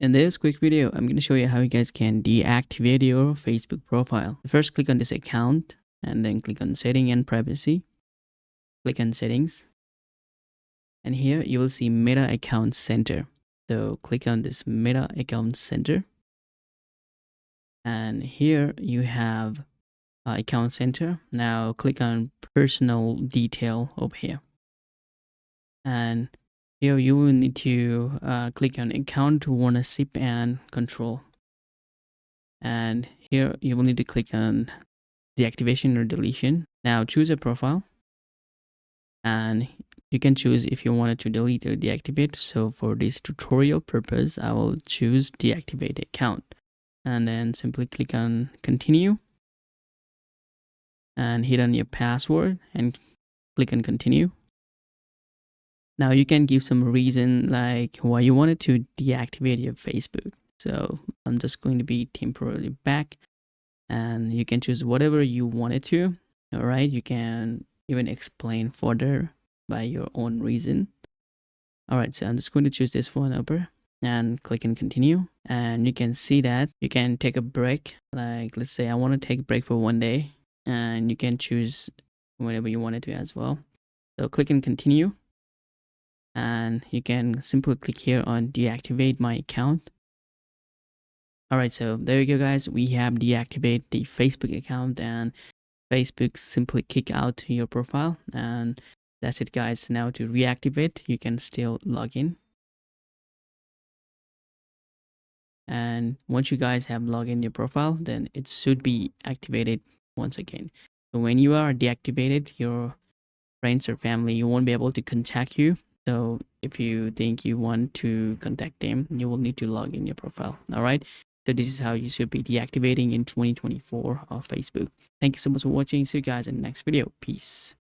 In this quick video, I'm going to show you how you guys can deactivate your Facebook profile. First, click on this account and then click on setting and privacy. Click on settings. And here you will see Meta Account Center. So click on this Meta Account Center. And here you have Account Center. Now click on Personal Detail over here. And here you will need to click on Account Ownership and Control. And here you will need to click on deactivation or deletion. Now choose a profile and you can choose if you wanted to delete or deactivate. So for this tutorial purpose, I will choose deactivate account and then simply click on continue and hit on your password and click on continue. Now you can give some reason like why you wanted to deactivate your Facebook. So I'm just going to be temporarily back, and you can choose whatever you wanted to. All right, you can even explain further by your own reason. All right, so I'm just going to choose this one over and click on continue, and you can see that you can take a break. Like let's say I want to take a break for 1 day, and you can choose whenever you wanted to as well. So click on continue, and you can simply click here on deactivate my account. All right, so there you go, guys. We have deactivate the Facebook account, and Facebook simply kick out your profile, and that's it, guys. Now to reactivate, you can still log in, and once you guys have logged in your profile, then it should be activated once again. So when you are deactivated, your friends or family, you won't be able to contact you. So if you think you want to contact them, you will need to log in your profile. All right, so this is how you should be deactivating in 2024 of Facebook. Thank you so much for watching. See you guys in the next video. Peace.